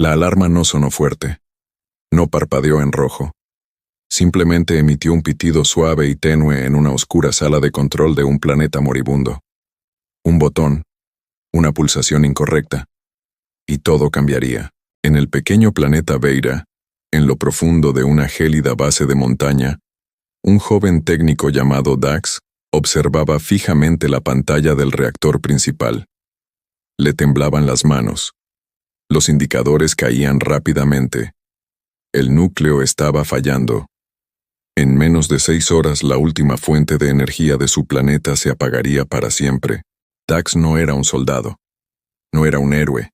La alarma no sonó fuerte. No parpadeó en rojo. Simplemente emitió un pitido suave y tenue en una oscura sala de control de un planeta moribundo. Un botón, una pulsación incorrecta, y todo cambiaría. En el pequeño planeta Beira, en lo profundo de una gélida base de montaña, un joven técnico llamado Dax observaba fijamente la pantalla del reactor principal. Le temblaban las manos. Los indicadores caían rápidamente. El núcleo estaba fallando. En menos de 6 horas la última fuente de energía de su planeta se apagaría para siempre. Dax no era un soldado. No era un héroe.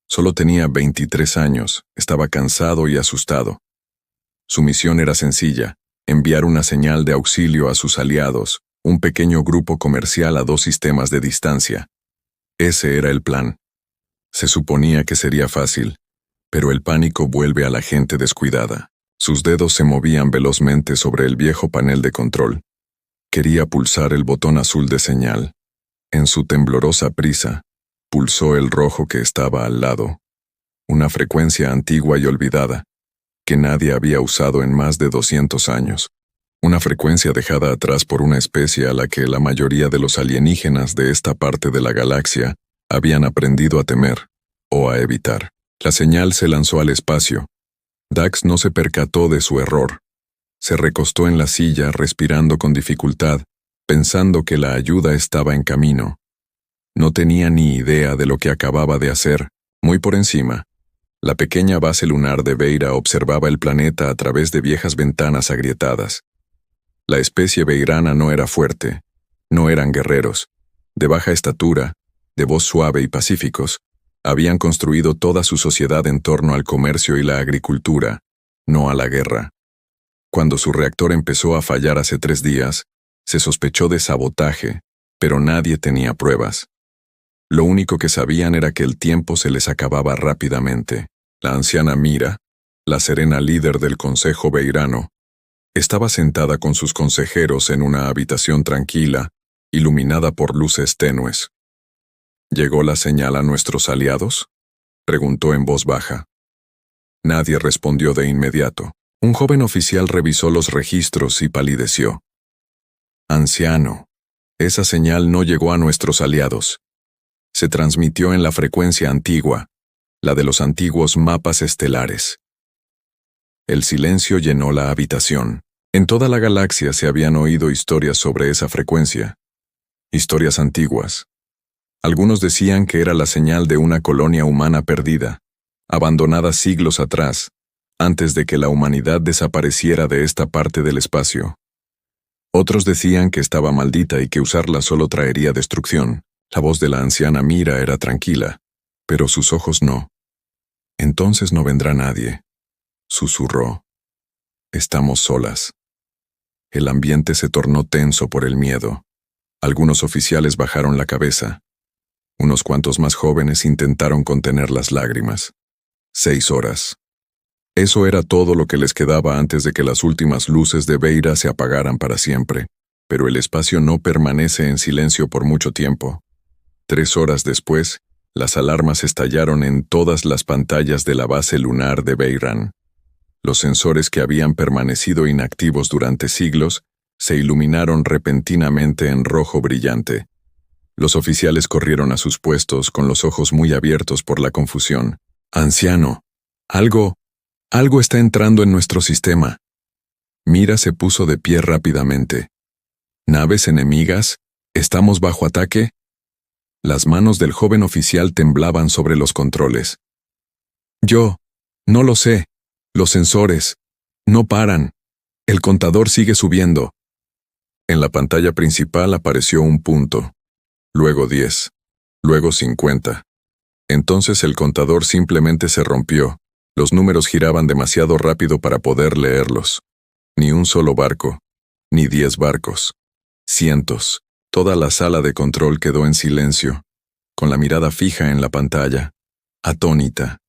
Solo tenía 23 años, estaba cansado y asustado. Su misión era sencilla: enviar una señal de auxilio a sus aliados, un pequeño grupo comercial a 2 sistemas de distancia. Ese era el plan. Se suponía que sería fácil, pero el pánico vuelve a la gente descuidada. Sus dedos se movían velozmente sobre el viejo panel de control. Quería pulsar el botón azul de señal. En su temblorosa prisa, pulsó el rojo que estaba al lado. Una frecuencia antigua y olvidada, que nadie había usado en más de 200 años. Una frecuencia dejada atrás por una especie a la que la mayoría de los alienígenas de esta parte de la galaxia habían aprendido a temer, o a evitar. La señal se lanzó al espacio. Dax no se percató de su error. Se recostó en la silla respirando con dificultad, pensando que la ayuda estaba en camino. No tenía ni idea de lo que acababa de hacer. Muy por encima, la pequeña base lunar de Beira observaba el planeta a través de viejas ventanas agrietadas. La especie beirana no era fuerte, no eran guerreros, de baja estatura, de voz suave y pacíficos. Habían construido toda su sociedad en torno al comercio y la agricultura, no a la guerra. Cuando su reactor empezó a fallar hace 3 días, se sospechó de sabotaje, pero nadie tenía pruebas. Lo único que sabían era que el tiempo se les acababa rápidamente. La anciana Mira, la serena líder del Consejo Beirano, estaba sentada con sus consejeros en una habitación tranquila, iluminada por luces tenues. ¿Llegó la señal a nuestros aliados?, preguntó en voz baja. Nadie respondió de inmediato. Un joven oficial revisó los registros y palideció. Anciano, esa señal no llegó a nuestros aliados. Se transmitió en la frecuencia antigua, la de los antiguos mapas estelares. El silencio llenó la habitación. En toda la galaxia se habían oído historias sobre esa frecuencia. Historias antiguas. Algunos decían que era la señal de una colonia humana perdida, abandonada siglos atrás, antes de que la humanidad desapareciera de esta parte del espacio. Otros decían que estaba maldita y que usarla solo traería destrucción. La voz de la anciana Mira era tranquila, pero sus ojos no. Entonces no vendrá nadie, susurró. Estamos solas. El ambiente se tornó tenso por el miedo. Algunos oficiales bajaron la cabeza. Unos cuantos más jóvenes intentaron contener las lágrimas. 6 horas. Eso era todo lo que les quedaba antes de que las últimas luces de Beira se apagaran para siempre. Pero el espacio no permanece en silencio por mucho tiempo. 3 horas después, las alarmas estallaron en todas las pantallas de la base lunar de Beiran. Los sensores que habían permanecido inactivos durante siglos se iluminaron repentinamente en rojo brillante. Los oficiales corrieron a sus puestos con los ojos muy abiertos por la confusión. Anciano, algo está entrando en nuestro sistema. Mira se puso de pie rápidamente. ¿Naves enemigas? ¿Estamos bajo ataque? Las manos del joven oficial temblaban sobre los controles. No lo sé. Los sensores no paran. El contador sigue subiendo. En la pantalla principal apareció un punto. Luego 10. Luego 50. Entonces el contador simplemente se rompió. Los números giraban demasiado rápido para poder leerlos. Ni un solo barco. Ni 10 barcos. Cientos. Toda la sala de control quedó en silencio, con la mirada fija en la pantalla, atónita.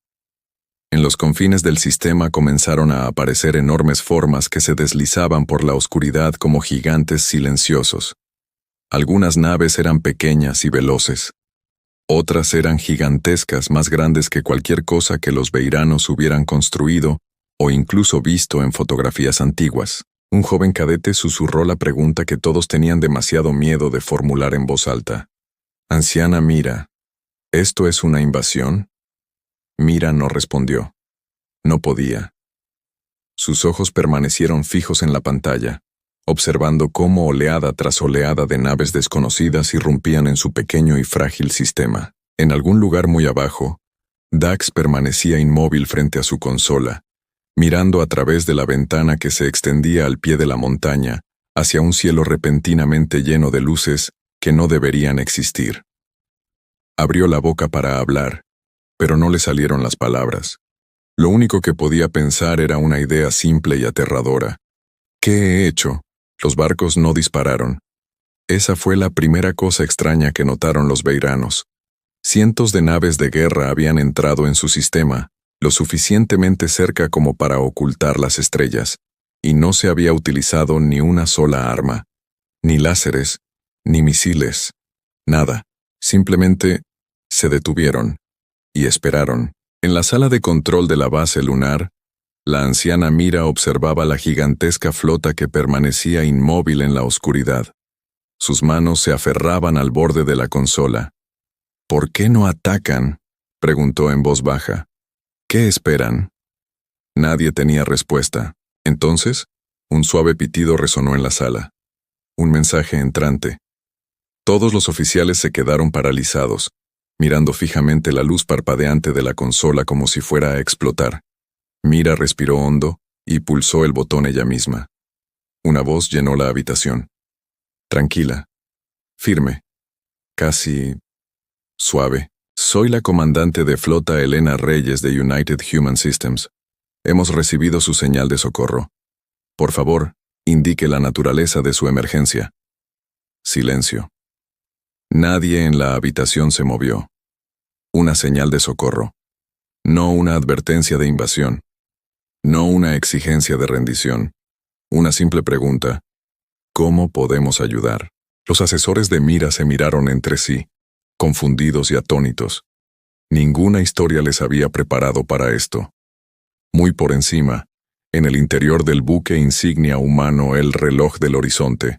En los confines del sistema comenzaron a aparecer enormes formas que se deslizaban por la oscuridad como gigantes silenciosos. Algunas naves eran pequeñas y veloces. Otras eran gigantescas, más grandes que cualquier cosa que los veiranos hubieran construido o incluso visto en fotografías antiguas. Un joven cadete susurró la pregunta que todos tenían demasiado miedo de formular en voz alta. Anciana Mira, ¿esto es una invasión? Mira no respondió. No podía. Sus ojos permanecieron fijos en la pantalla, observando cómo oleada tras oleada de naves desconocidas irrumpían en su pequeño y frágil sistema. En algún lugar muy abajo, Dax permanecía inmóvil frente a su consola, mirando a través de la ventana que se extendía al pie de la montaña, hacia un cielo repentinamente lleno de luces que no deberían existir. Abrió la boca para hablar, pero no le salieron las palabras. Lo único que podía pensar era una idea simple y aterradora. ¿Qué he hecho? Los barcos no dispararon. Esa fue la primera cosa extraña que notaron los veiranos. Cientos de naves de guerra habían entrado en su sistema, lo suficientemente cerca como para ocultar las estrellas, y no se había utilizado ni una sola arma, ni láseres, ni misiles, nada. Simplemente se detuvieron y esperaron. En la sala de control de la base lunar, la anciana Mira observaba la gigantesca flota que permanecía inmóvil en la oscuridad. Sus manos se aferraban al borde de la consola. ¿Por qué no atacan?, preguntó en voz baja. ¿Qué esperan? Nadie tenía respuesta. Entonces, un suave pitido resonó en la sala. Un mensaje entrante. Todos los oficiales se quedaron paralizados, mirando fijamente la luz parpadeante de la consola como si fuera a explotar. Mira respiró hondo y pulsó el botón ella misma. Una voz llenó la habitación. Tranquila. Firme. Casi suave. Soy la comandante de flota Elena Reyes de United Human Systems. Hemos recibido su señal de socorro. Por favor, indique la naturaleza de su emergencia. Silencio. Nadie en la habitación se movió. Una señal de socorro. No una advertencia de invasión. No una exigencia de rendición. Una simple pregunta. ¿Cómo podemos ayudar? Los asesores de Mira se miraron entre sí, confundidos y atónitos. Ninguna historia les había preparado para esto. Muy por encima, en el interior del buque insignia humano El Reloj del Horizonte,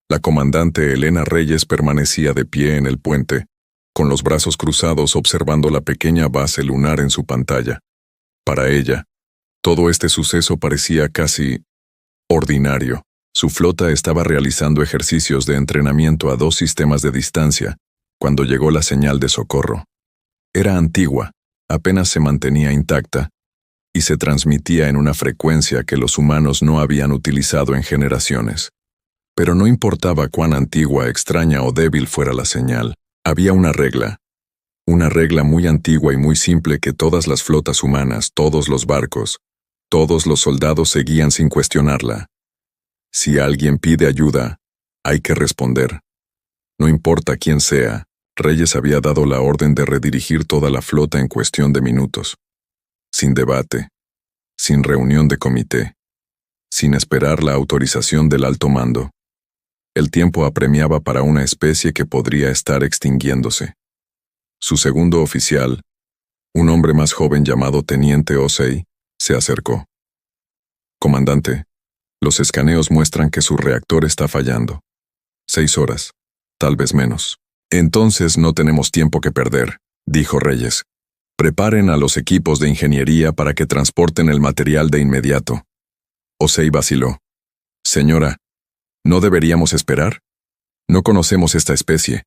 la comandante Elena Reyes permanecía de pie en el puente, con los brazos cruzados observando la pequeña base lunar en su pantalla. Para ella, todo este suceso parecía casi ordinario. Su flota estaba realizando ejercicios de entrenamiento a 2 sistemas de distancia, cuando llegó la señal de socorro. Era antigua, apenas se mantenía intacta, y se transmitía en una frecuencia que los humanos no habían utilizado en generaciones. Pero no importaba cuán antigua, extraña o débil fuera la señal, había una regla muy antigua y muy simple que todas las flotas humanas, todos los barcos, todos los soldados seguían sin cuestionarla. Si alguien pide ayuda, hay que responder. No importa quién sea, Reyes había dado la orden de redirigir toda la flota en cuestión de minutos. Sin debate, sin reunión de comité, sin esperar la autorización del alto mando. El tiempo apremiaba para una especie que podría estar extinguiéndose. Su segundo oficial, un hombre más joven llamado Teniente Osei, se acercó. Comandante, los escaneos muestran que su reactor está fallando. 6 horas, tal vez menos. Entonces no tenemos tiempo que perder, dijo Reyes. Preparen a los equipos de ingeniería para que transporten el material de inmediato. Osei vaciló. Señora, ¿no deberíamos esperar? No conocemos esta especie.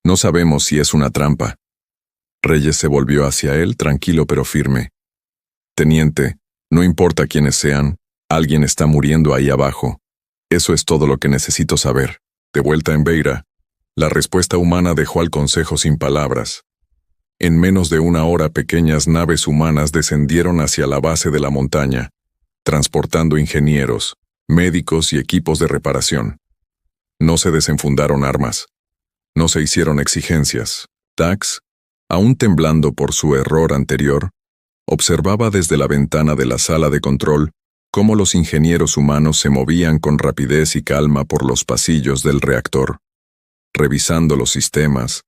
No sabemos si es una trampa. Reyes se volvió hacia él, tranquilo pero firme. Teniente, no importa quiénes sean, alguien está muriendo ahí abajo. Eso es todo lo que necesito saber. De vuelta en Beira, la respuesta humana dejó al consejo sin palabras. En menos de 1 hora pequeñas naves humanas descendieron hacia la base de la montaña, transportando ingenieros, médicos y equipos de reparación. No se desenfundaron armas. No se hicieron exigencias. Dax, aún temblando por su error anterior, observaba desde la ventana de la sala de control cómo los ingenieros humanos se movían con rapidez y calma por los pasillos del reactor, revisando los sistemas,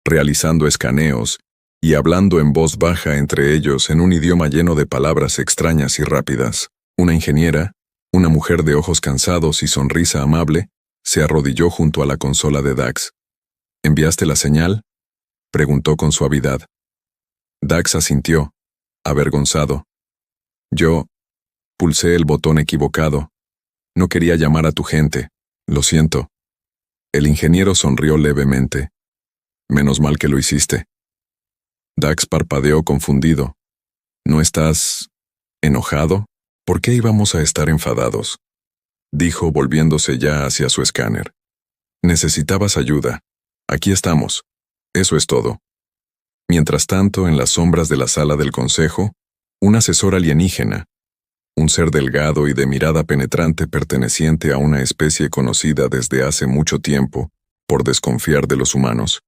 realizando escaneos y hablando en voz baja entre ellos en un idioma lleno de palabras extrañas y rápidas. Una ingeniera, una mujer de ojos cansados y sonrisa amable, se arrodilló junto a la consola de Dax. ¿Enviaste la señal?, preguntó con suavidad. Dax asintió, avergonzado. Yo pulsé el botón equivocado. No quería llamar a tu gente. Lo siento. El ingeniero sonrió levemente. Menos mal que lo hiciste. Dax parpadeó confundido. ¿No estás enojado? ¿Por qué íbamos a estar enfadados?, dijo volviéndose ya hacia su escáner. Necesitabas ayuda. Aquí estamos. Eso es todo. Mientras tanto, en las sombras de la sala del consejo, un asesor alienígena, un ser delgado y de mirada penetrante perteneciente a una especie conocida desde hace mucho tiempo, por desconfiar de los humanos,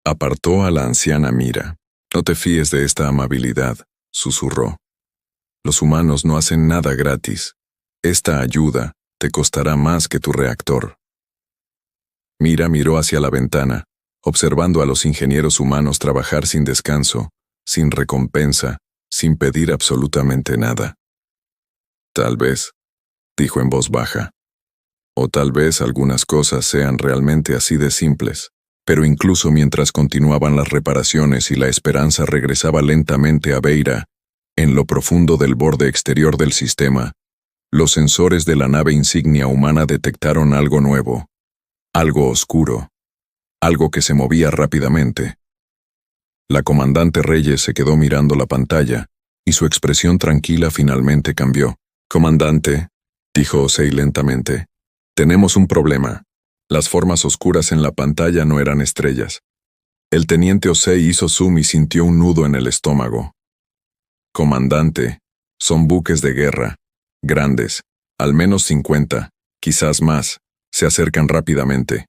apartó a la anciana Mira. No te fíes de esta amabilidad, susurró. Los humanos no hacen nada gratis. Esta ayuda te costará más que tu reactor. Mira miró hacia la ventana, observando a los ingenieros humanos trabajar sin descanso, sin recompensa, sin pedir absolutamente nada. Tal vez, dijo en voz baja. O tal vez algunas cosas sean realmente así de simples. Pero incluso mientras continuaban las reparaciones y la esperanza regresaba lentamente a Beira, en lo profundo del borde exterior del sistema, los sensores de la nave insignia humana detectaron algo nuevo, algo oscuro, algo que se movía rápidamente. La comandante Reyes se quedó mirando la pantalla, y su expresión tranquila finalmente cambió. «Comandante», dijo Osei lentamente, «tenemos un problema. Las formas oscuras en la pantalla no eran estrellas». El teniente Osei hizo zoom y sintió un nudo en el estómago. «Comandante, son buques de guerra, grandes, al menos 50, quizás más, se acercan rápidamente».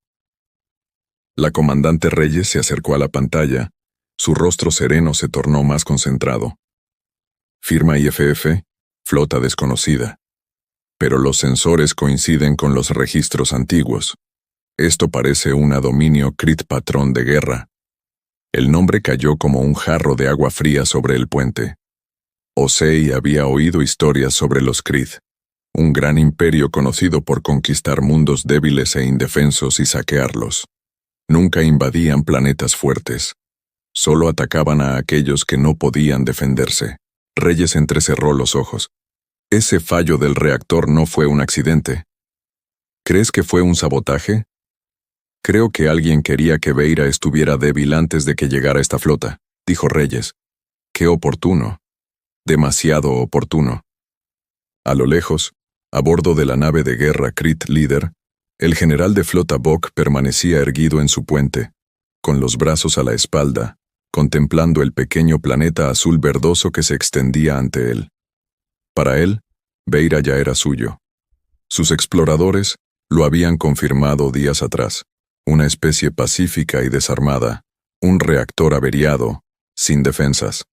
La comandante Reyes se acercó a la pantalla, su rostro sereno se tornó más concentrado. Firma IFF, flota desconocida. Pero los sensores coinciden con los registros antiguos. Esto parece un dominio Kree patrón de guerra. El nombre cayó como un jarro de agua fría sobre el puente. Osei había oído historias sobre los Kree, un gran imperio conocido por conquistar mundos débiles e indefensos y saquearlos. Nunca invadían planetas fuertes. Solo atacaban a aquellos que no podían defenderse. Reyes entrecerró los ojos. Ese fallo del reactor no fue un accidente. ¿Crees que fue un sabotaje? Creo que alguien quería que Beira estuviera débil antes de que llegara esta flota, dijo Reyes. Qué oportuno. Demasiado oportuno. A lo lejos, a bordo de la nave de guerra Kree Leader, el general de flota Bok permanecía erguido en su puente, con los brazos a la espalda, contemplando el pequeño planeta azul verdoso que se extendía ante él. Para él, Beira ya era suyo. Sus exploradores lo habían confirmado días atrás. Una especie pacífica y desarmada, un reactor averiado, sin defensas.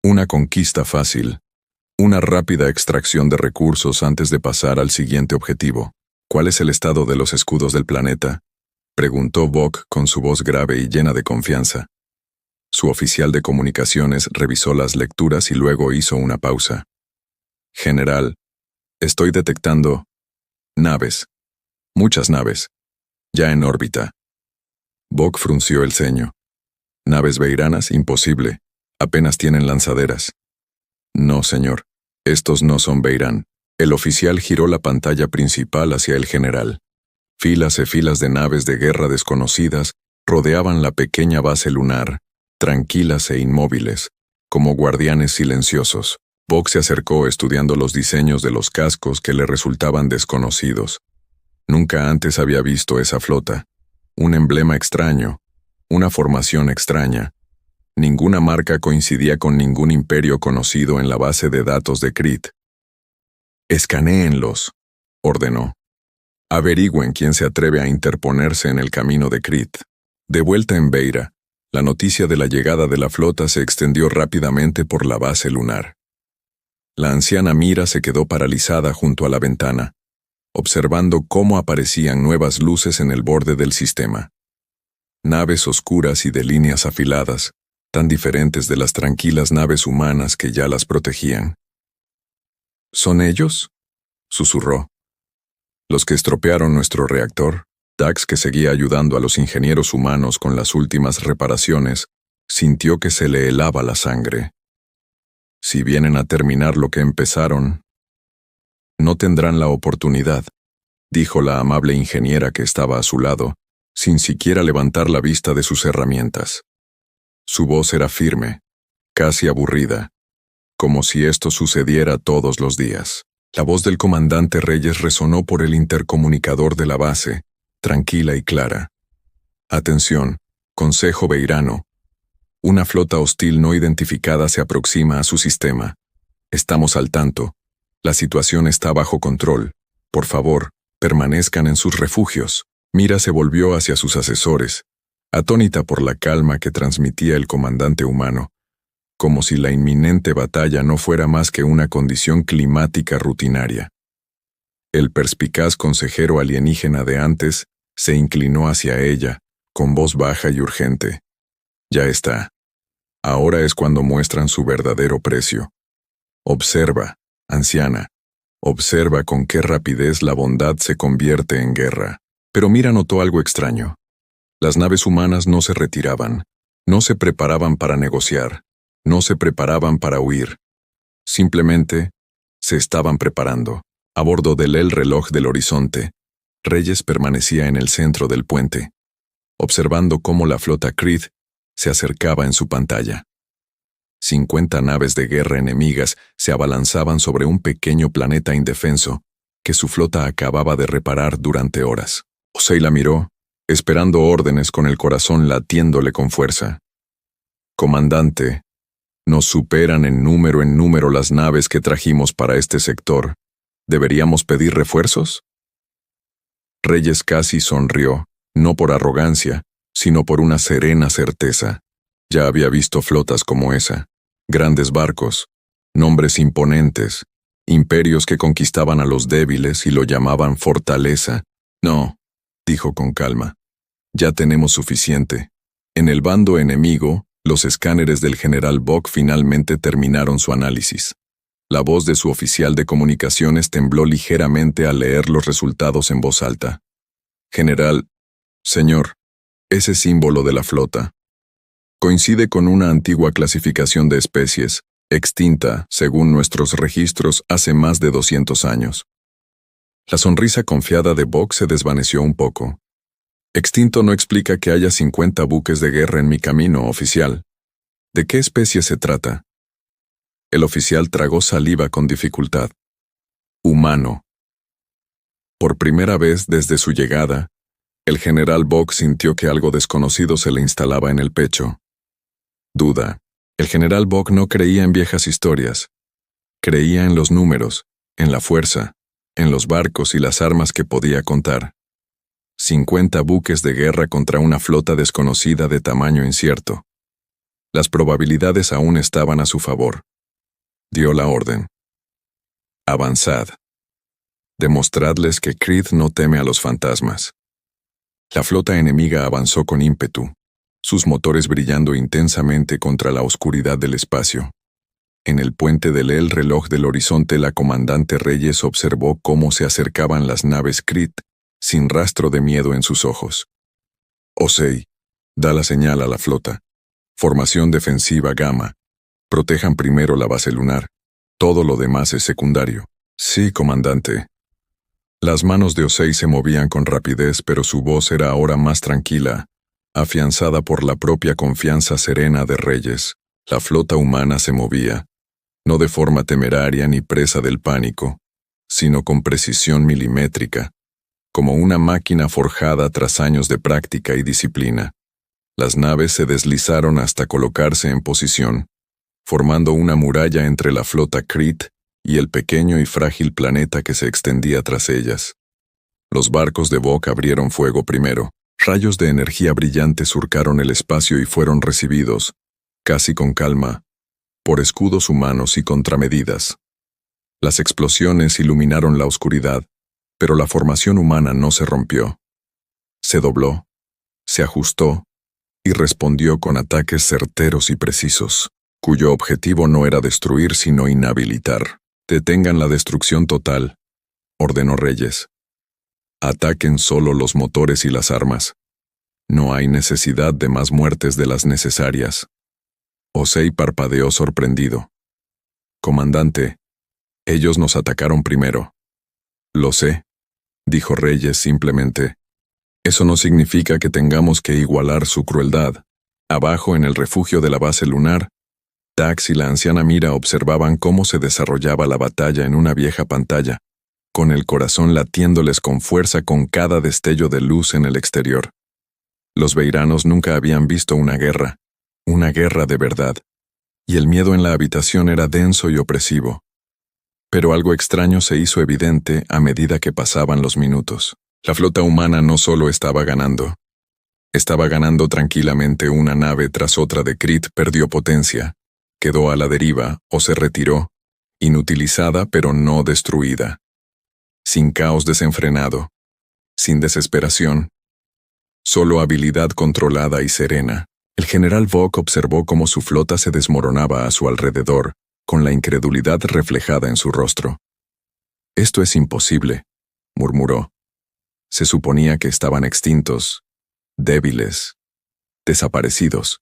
Una conquista fácil, una rápida extracción de recursos antes de pasar al siguiente objetivo. ¿Cuál es el estado de los escudos del planeta?, preguntó Bok con su voz grave y llena de confianza. Su oficial de comunicaciones revisó las lecturas y luego hizo una pausa. General, estoy detectando naves. Muchas naves. Ya en órbita. Bok frunció el ceño. Naves beiranas, imposible. Apenas tienen lanzaderas. No, señor. Estos no son Beirán. El oficial giró la pantalla principal hacia el general. Filas y filas de naves de guerra desconocidas rodeaban la pequeña base lunar, tranquilas e inmóviles, como guardianes silenciosos. Bok se acercó estudiando los diseños de los cascos que le resultaban desconocidos. Nunca antes había visto esa flota. Un emblema extraño, una formación extraña. Ninguna marca coincidía con ningún imperio conocido en la base de datos de Kree. «Escanéenlos», ordenó. «Averigüen quién se atreve a interponerse en el camino de Kree». De vuelta en Beira, la noticia de la llegada de la flota se extendió rápidamente por la base lunar. La anciana Mira se quedó paralizada junto a la ventana, observando cómo aparecían nuevas luces en el borde del sistema. naves oscuras y de líneas afiladas, tan diferentes de las tranquilas naves humanas que ya las protegían. ¿Son ellos?, susurró. Los que estropearon nuestro reactor. Dax, que seguía ayudando a los ingenieros humanos con las últimas reparaciones, sintió que se le helaba la sangre. Si vienen a terminar lo que empezaron, no tendrán la oportunidad, dijo la amable ingeniera que estaba a su lado, sin siquiera levantar la vista de sus herramientas. Su voz era firme, casi aburrida, como si esto sucediera todos los días. La voz del comandante Reyes resonó por el intercomunicador de la base, tranquila y clara. Atención, Consejo Beirano. Una flota hostil no identificada se aproxima a su sistema. Estamos al tanto. La situación está bajo control. Por favor, permanezcan en sus refugios. Mira se volvió hacia sus asesores, atónita por la calma que transmitía el comandante humano, como si la inminente batalla no fuera más que una condición climática rutinaria. El perspicaz consejero alienígena de antes se inclinó hacia ella, con voz baja y urgente. Ya está. Ahora es cuando muestran su verdadero precio. Observa, anciana. Observa con qué rapidez la bondad se convierte en guerra. Pero Mira notó algo extraño. Las naves humanas no se retiraban, no se preparaban para negociar, no se preparaban para huir. Simplemente se estaban preparando. A bordo del reloj del horizonte, Reyes permanecía en el centro del puente, observando cómo la flota Creed se acercaba en su pantalla. 50 naves de guerra enemigas se abalanzaban sobre un pequeño planeta indefenso que su flota acababa de reparar durante horas. Osei la miró, esperando órdenes con el corazón latiéndole con fuerza. Comandante, nos superan en número las naves que trajimos para este sector. ¿Deberíamos pedir refuerzos? Reyes casi sonrió, no por arrogancia, sino por una serena certeza. Ya había visto flotas como esa, grandes barcos, nombres imponentes, imperios que conquistaban a los débiles y lo llamaban fortaleza. No, dijo con calma, ya tenemos suficiente. En el bando enemigo, los escáneres del general Bock finalmente terminaron su análisis. La voz de su oficial de comunicaciones tembló ligeramente al leer los resultados en voz alta. General, señor, ese símbolo de la flota coincide con una antigua clasificación de especies, extinta, según nuestros registros, hace más de 200 años. La sonrisa confiada de Bock se desvaneció un poco. Extinto no explica que haya 50 buques de guerra en mi camino, oficial. ¿De qué especie se trata? El oficial tragó saliva con dificultad. Humano. Por primera vez desde su llegada, el general Bock sintió que algo desconocido se le instalaba en el pecho. Duda. El general Bock no creía en viejas historias. Creía en los números, en la fuerza, en los barcos y las armas que podía contar. 50 buques de guerra contra una flota desconocida de tamaño incierto. Las probabilidades aún estaban a su favor. Dio la orden. Avanzad. Demostradles que Creed no teme a los fantasmas. La flota enemiga avanzó con ímpetu, sus motores brillando intensamente contra la oscuridad del espacio. En el puente del reloj del horizonte, la comandante Reyes observó cómo se acercaban las naves Creed, sin rastro de miedo en sus ojos. Osei, da la señal a la flota. Formación defensiva Gamma. Protejan primero la base lunar. Todo lo demás es secundario. Sí, comandante. Las manos de Osei se movían con rapidez, pero su voz era ahora más tranquila, afianzada por la propia confianza serena de Reyes. La flota humana se movía, no de forma temeraria ni presa del pánico, sino con precisión milimétrica, como una máquina forjada tras años de práctica y disciplina. Las naves se deslizaron hasta colocarse en posición, formando una muralla entre la flota Creed y el pequeño y frágil planeta que se extendía tras ellas. Los barcos de Bock abrieron fuego primero. Rayos de energía brillante surcaron el espacio y fueron recibidos, casi con calma, por escudos humanos y contramedidas. Las explosiones iluminaron la oscuridad, pero la formación humana no se rompió. Se dobló, se ajustó, y respondió con ataques certeros y precisos, cuyo objetivo no era destruir sino inhabilitar. «Detengan la destrucción total», ordenó Reyes. «Ataquen solo los motores y las armas. No hay necesidad de más muertes de las necesarias». Osei parpadeó sorprendido. «Comandante, ellos nos atacaron primero». «Lo sé», dijo Reyes simplemente. «Eso no significa que tengamos que igualar su crueldad». Abajo, en el refugio de la base lunar, Dax y la anciana Mira observaban cómo se desarrollaba la batalla en una vieja pantalla, con el corazón latiéndoles con fuerza con cada destello de luz en el exterior. Los veiranos nunca habían visto una guerra de verdad, y el miedo en la habitación era denso y opresivo. Pero algo extraño se hizo evidente a medida que pasaban los minutos. La flota humana no solo estaba ganando tranquilamente. Una nave tras otra de Kree perdió potencia, quedó a la deriva o se retiró, inutilizada pero no destruida. Sin caos desenfrenado, sin desesperación, solo habilidad controlada y serena. El general Vok observó cómo su flota se desmoronaba a su alrededor, con la incredulidad reflejada en su rostro. «Esto es imposible», murmuró. «Se suponía que estaban extintos, débiles, desaparecidos».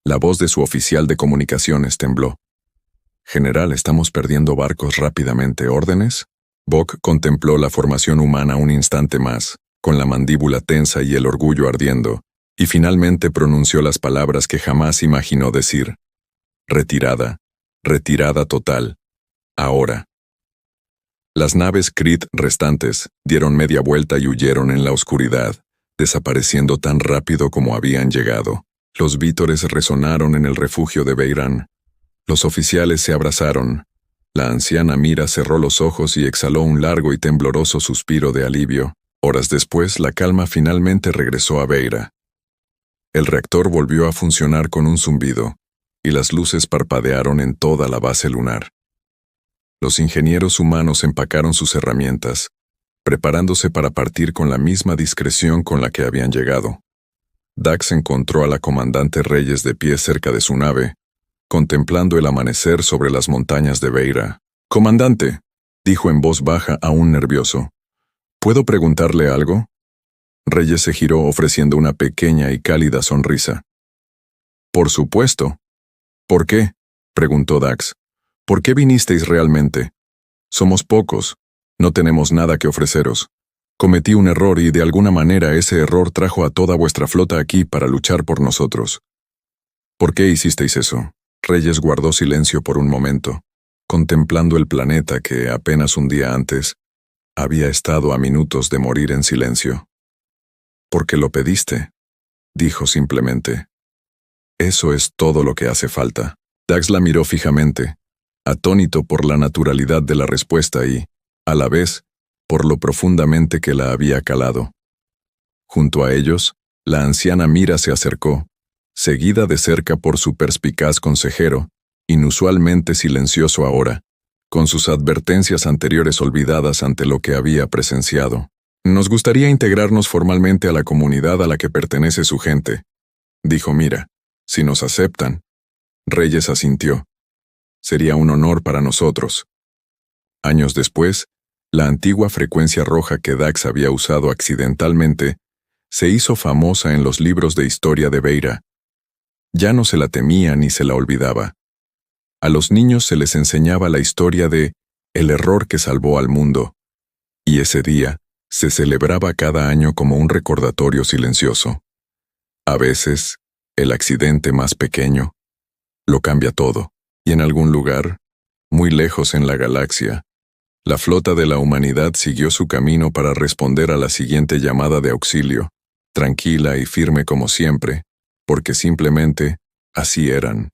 La voz de su oficial de comunicaciones tembló. «General, estamos perdiendo barcos rápidamente. ¿Órdenes?» Vok contempló la formación humana un instante más, con la mandíbula tensa y el orgullo ardiendo, y finalmente pronunció las palabras que jamás imaginó decir. «Retirada. Retirada total. Ahora». Las naves Kree restantes dieron media vuelta y huyeron en la oscuridad, desapareciendo tan rápido como habían llegado. Los vítores resonaron en el refugio de Beirán. Los oficiales se abrazaron. La anciana Mira cerró los ojos y exhaló un largo y tembloroso suspiro de alivio. Horas después, la calma finalmente regresó a Beira. El reactor volvió a funcionar con un zumbido, y las luces parpadearon en toda la base lunar. Los ingenieros humanos empacaron sus herramientas, preparándose para partir con la misma discreción con la que habían llegado. Dax encontró a la comandante Reyes de pie cerca de su nave, contemplando el amanecer sobre las montañas de Beira. «Comandante», dijo en voz baja, aún nervioso, «¿puedo preguntarle algo?» Reyes se giró ofreciendo una pequeña y cálida sonrisa. «Por supuesto». «¿Por qué?», preguntó Dax. «¿Por qué vinisteis realmente? Somos pocos, no tenemos nada que ofreceros. Cometí un error y de alguna manera ese error trajo a toda vuestra flota aquí para luchar por nosotros». «¿Por qué hicisteis eso?». Reyes guardó silencio por un momento, contemplando el planeta que, apenas un día antes, había estado a minutos de morir en silencio. «Porque lo pediste», dijo simplemente. «Eso es todo lo que hace falta». Dax la miró fijamente, atónito por la naturalidad de la respuesta y, a la vez, por lo profundamente que la había calado. Junto a ellos, la anciana Mira se acercó, seguida de cerca por su perspicaz consejero, inusualmente silencioso ahora, con sus advertencias anteriores olvidadas ante lo que había presenciado. «Nos gustaría integrarnos formalmente a la comunidad a la que pertenece su gente», dijo Mira. «Si nos aceptan». Reyes asintió. «Sería un honor para nosotros». Años después, la antigua frecuencia roja que Dax había usado accidentalmente se hizo famosa en los libros de historia de Beira. Ya no se la temía ni se la olvidaba. A los niños se les enseñaba la historia de el error que salvó al mundo, y ese día se celebraba cada año como un recordatorio silencioso. A veces, el accidente más pequeño lo cambia todo, y en algún lugar, muy lejos en la galaxia, la flota de la humanidad siguió su camino para responder a la siguiente llamada de auxilio, tranquila y firme como siempre, porque simplemente así eran.